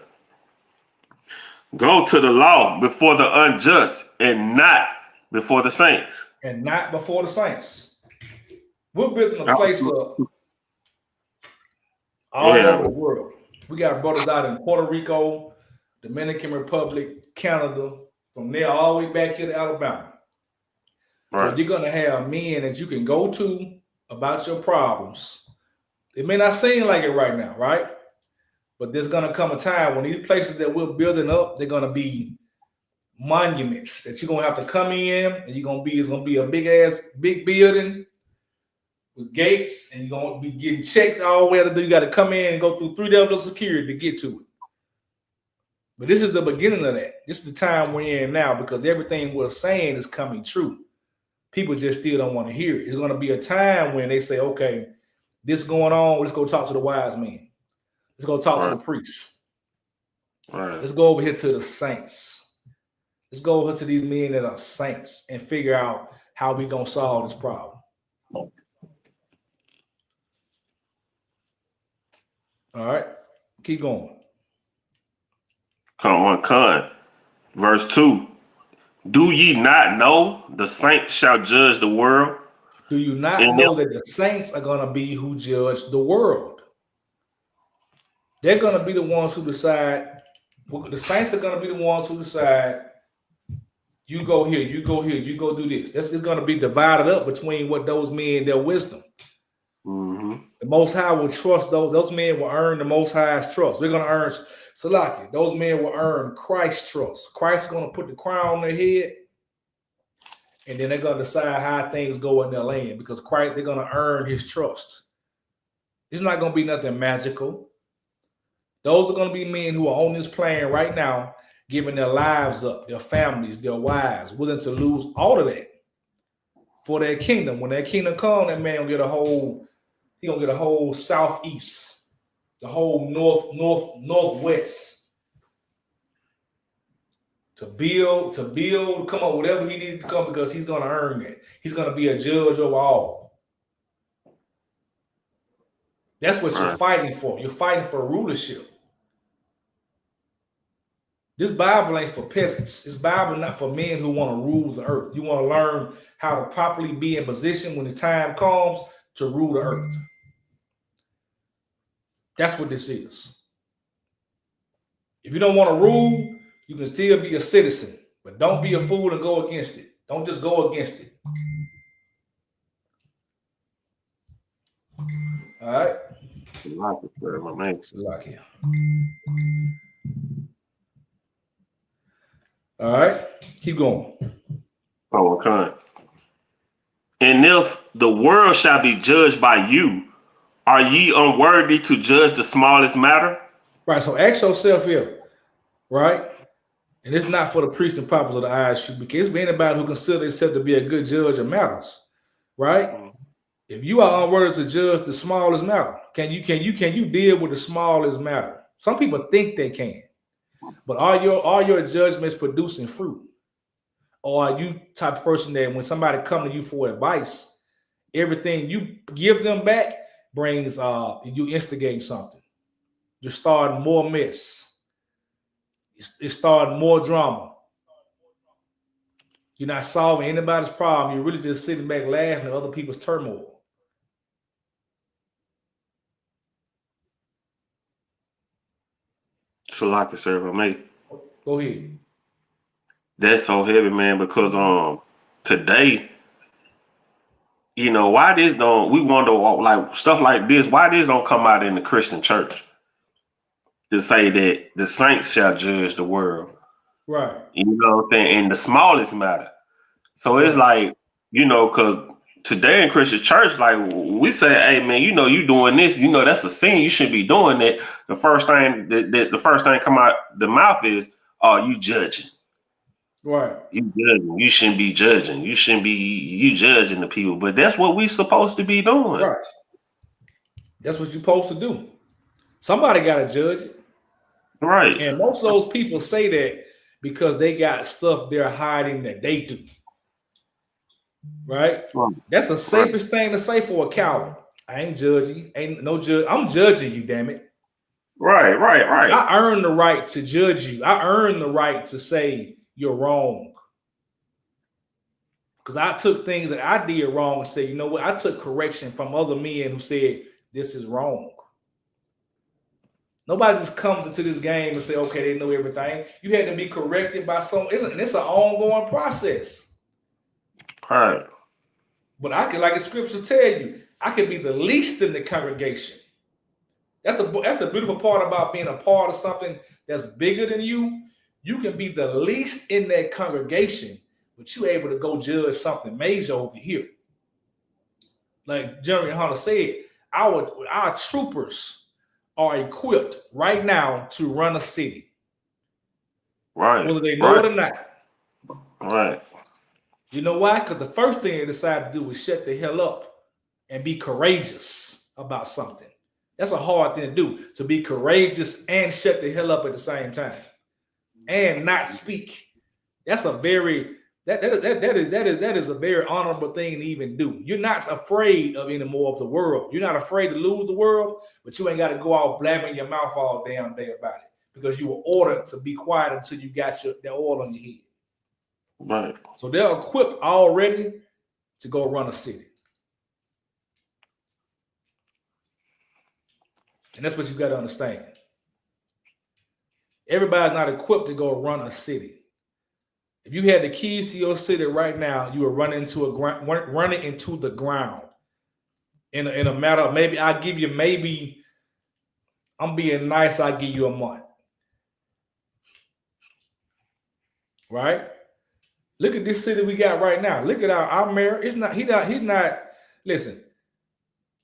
Go to the law before the unjust and not before the saints. And not before the saints. We're building a place up all over the world. We got brothers out in Puerto Rico, Dominican Republic, Canada, from there all the way back here to Alabama. Right. So you're going to have men that you can go to about your problems. It may not seem like it right now, right? But there's going to come a time when these places that we're building up, they're going to be monuments that you're going to have to come in, and it's going to be a big building with gates, and you're going to be getting checked all the way. You got to come in and go through 3 levels of security to get to it. But this is the beginning of that. This is the time we're in now, because everything we're saying is coming true. People just still don't want to hear it. It's going to be a time when they say, okay, this is going on. Let's go talk to the wise men. Let's go talk to the priests. Right. Let's go over here to the saints. Let's go over to these men that are saints and figure out how we're going to solve this problem. All right. Keep going. Come on, verse 2. Do ye not know the saints shall judge the world? Do you not know that the saints are going to be who judge the world? They're going to be the ones who decide. The saints are going to be the ones who decide, you go here, you go here, you go do this. This is going to be divided up between what those men, their wisdom. Mm-hmm. The Most High will trust those. Those men will earn the Most High's trust. They're going to earn Salaki. Those men will earn Christ's trust. Christ's going to put the crown on their head, and then they're going to decide how things go in their land, because Christ, they're going to earn his trust. It's not going to be nothing magical. Those are going to be men who are on this plane right now, giving their lives up, their families, their wives, willing to lose all of that for their kingdom. When that kingdom comes, that man will get he's going to get a whole southeast, the whole northwest to build, come up whatever he needs to come, because he's going to earn it. He's going to be a judge over all. That's what you're fighting for. You're fighting for rulership. This Bible ain't for peasants. This Bible not for men who want to rule the earth. You want to learn how to properly be in position when the time comes to rule the earth. That's what this is. If you don't want to rule, you can still be a citizen, but don't be a fool and go against it. Don't just go against it. All right. All right, keep going. Oh, okay. And if the world shall be judged by you, are ye unworthy to judge the smallest matter? Right, so ask yourself here, right? And it's not for the priests and prophets of the ISUPK. It's for anybody who considers themselves to be a good judge of matters, right? Mm-hmm. If you are unworthy to judge the smallest matter, can you deal with the smallest matter? Some people think they can. But are your judgments producing fruit? Or are you type of person that when somebody comes to you for advice, everything you give them back brings you instigate something? You're starting more mess. It's starting more drama. You're not solving anybody's problem. You're really just sitting back laughing at other people's turmoil. So like I said, mate. Go ahead. That's so heavy, man, because today, why this don't we wonder like stuff like this, why this don't come out in the Christian church to say that the saints shall judge the world. Right. You know what I'm saying? In the smallest matter. So it's Right. like, because today in Christian church, like we say, hey man, you doing this, that's a sin. You shouldn't be doing that. The first thing the first thing come out the mouth is, oh, you judging. Right. You judging. You shouldn't be judging. You shouldn't be you judging the people. But that's what we supposed to be doing. Right. That's what you're supposed to do. Somebody got to judge it. Right. And most of those people say that because they got stuff they're hiding that they do. Right? That's the safest thing to say for a coward. I ain't judging. Ain't no judge. I'm judging you, damn it. Right. I earn the right to judge you. I earn the right to say you're wrong. Because I took things that I did wrong and said, you know what? I took correction from other men who said this is wrong. Nobody just comes into this game and say, okay, they know everything. You had to be corrected by someone. And it's an ongoing process. Right. But I can, like the scriptures tell you, I can be the least in the congregation. That's the beautiful part about being a part of something that's bigger than you. You can be the least in that congregation, but you're able to go judge something major over here. Like Jeremy Hunter said, our troopers are equipped right now to run a city. Right. Whether they know it or not. Right. You know why? Because the first thing they decide to do is shut the hell up and be courageous about something. That's a hard thing to do, to be courageous and shut the hell up at the same time and not speak. That's a very that is a very honorable thing to even do. You're not afraid of any more of the world. You're not afraid to lose the world, but you ain't got to go out blabbing your mouth all damn day about it because you were ordered to be quiet until you got the oil on your head. Right. So they're equipped already to go run a city. And that's what you got to understand. Everybody's not equipped to go run a city. If you had the keys to your city right now, you are running into the ground in a matter of maybe I'll give you I'm being nice, I'll give you a month. Right? Look at this city we got right now. Look at our mayor. He's not, listen,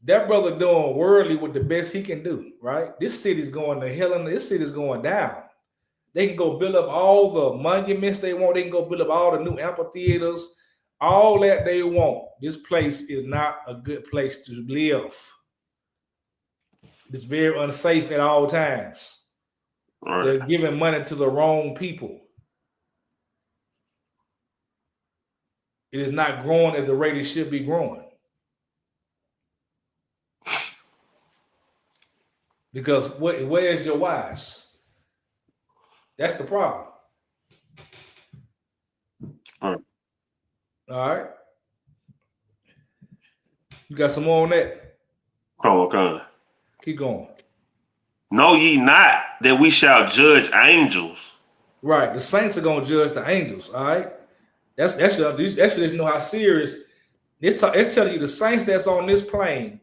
that brother doing worldly with the best he can do, right? This city's going to hell and this city's going down. They can go build up all the monuments they want. They can go build up all the new amphitheaters, all that they want. This place is not a good place to live. It's very unsafe at all times. Right. They're giving money to the wrong people. It is not growing at the rate it should be growing. Because where is your wise? That's the problem. All right. You got some more on that? Oh, okay. Keep going. Know ye not that we shall judge angels? Right. The saints are going to judge the angels. All right. That should you know how serious. It's telling you the saints that's on this plane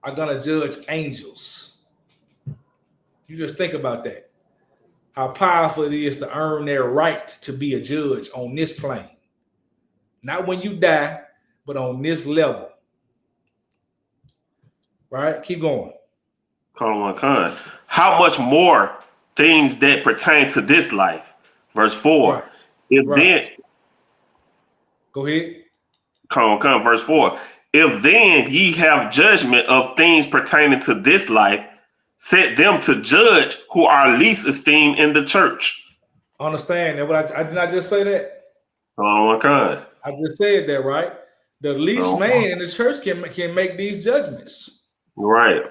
are going to judge angels. You just think about that. How powerful it is to earn their right to be a judge on this plane. Not when you die, but on this level. Right? Keep going. How much more things that pertain to this life? Verse 4. Right. Then go ahead. Verse 4. If then ye have judgment of things pertaining to this life, set them to judge who are least esteemed in the church. Understand that? What I did not just say that? I just said that, right? The least man in the church can make these judgments. Right.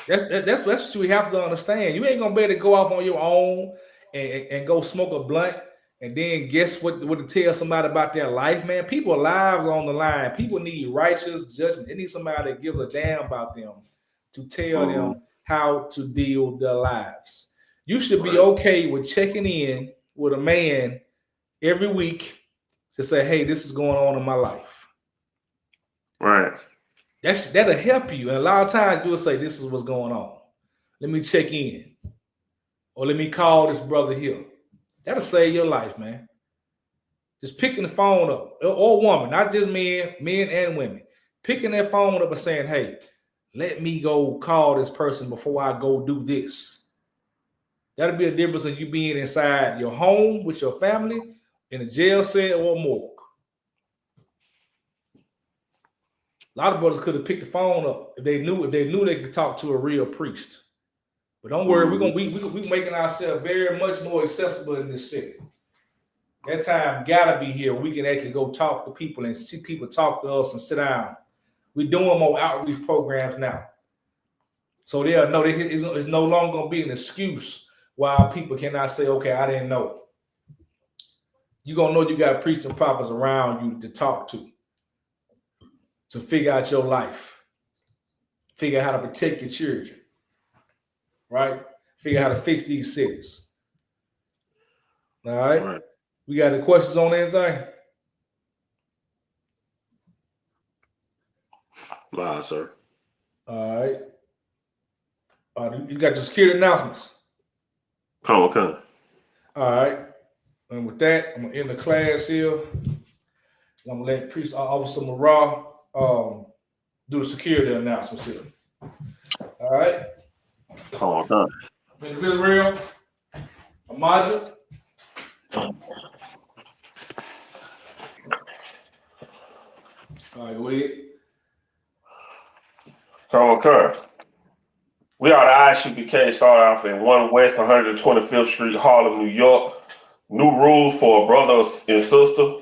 That's what we have to understand. You ain't gonna be able to go off on your own and go smoke a blunt And then guess what to tell somebody about their life, man? People's lives are on the line. People need righteous judgment. They need somebody that gives a damn about them to tell them how to deal with their lives. You should be okay with checking in with a man every week to say, hey, this is going on in my life. Right. That'll help you. And a lot of times you'll say, this is what's going on. Let me check in. Or let me call this brother here. That'll save your life, man. Just picking the phone up, or woman, not just men and women. Picking that phone up and saying, hey, let me go call this person before I go do this. That'll be a difference in you being inside your home with your family, in a jail cell or morgue. A lot of brothers could have picked the phone up if they knew they could talk to a real priest. But don't worry, we're making ourselves very much more accessible in this city. That time gotta be here. We can actually go talk to people and see people talk to us and sit down. We're doing more outreach programs now. So they'll know it's no longer gonna be an excuse why people cannot say, okay, I didn't know. You're gonna know you got priests and prophets around you to talk to figure out your life, figure out how to protect your children, right? Figure out how to fix these cities. All right. We got any questions on anything? Nah, sir. All right. You got your security announcements. Come on. All right. And with that, I'm going to end the class here. I'm going to let Priest Officer Marah do the security announcements here. All right. Come on. In Israel, Amaja. All right, go ahead. Come on. We are the ISUPK, started off in 1 West 125th Street, Harlem, New York. New rules for a brother and sister.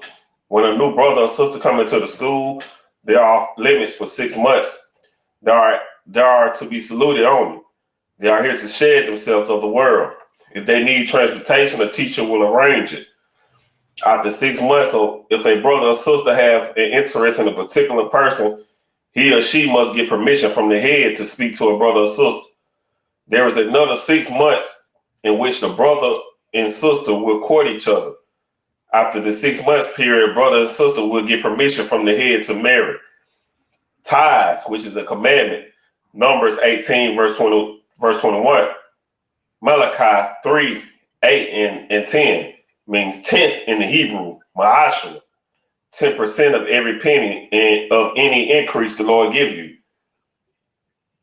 When a new brother or sister come into the school, there are limits for 6 months. They are to be saluted only. They are here to shed themselves of the world. If they need transportation, a teacher will arrange it. After 6 months, or if a brother or sister have an interest in a particular person, he or she must get permission from the head to speak to a brother or sister. There is another 6 months in which the brother and sister will court each other. After the 6 months period, brother and sister will get permission from the head to marry. Tithes, which is a commandment, Numbers 18, verse 21. Malachi 3, 8 and 10 means tenth in the Hebrew, ma'ashra, 10% of every penny of any increase the Lord give you.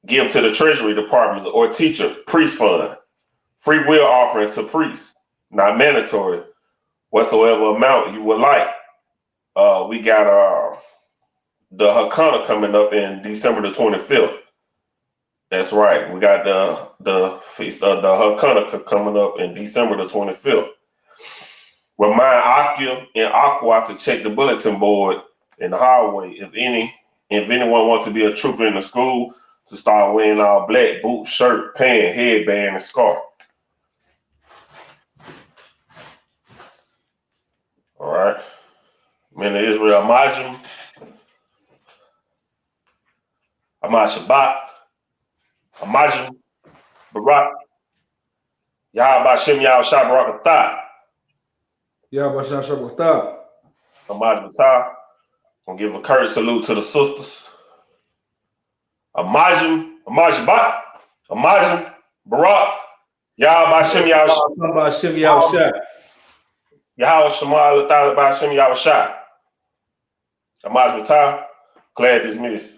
Give to the treasury department or teacher, priest fund. Free will offering to priests, not mandatory. Whatsoever amount you would like. We got the Hakana coming up in December the 25th. That's right. We got the feast of the Hakana coming up in December the 25th. Remind Akia and Aqua to check the bulletin board in the hallway. If anyone wants to be a trooper in the school, to start wearing all black, boot, shirt, pants, headband, and scarf. All right. Men of Israel, Majim, Ahmad Shabbat, Amajim, Barak, Yahweh Bashem Yahweh Shabbat Barak. Yahweh Bashem Shabbat Barak. Ahmad Batah. Gonna give a courteous salute to the sisters. Amajim, Shabbat, Amajim, Barak, Yahweh Bashem Yahweh Yahweh Shema Bashem Yahweh Shah. Ahmad Batah. Glad dismissed.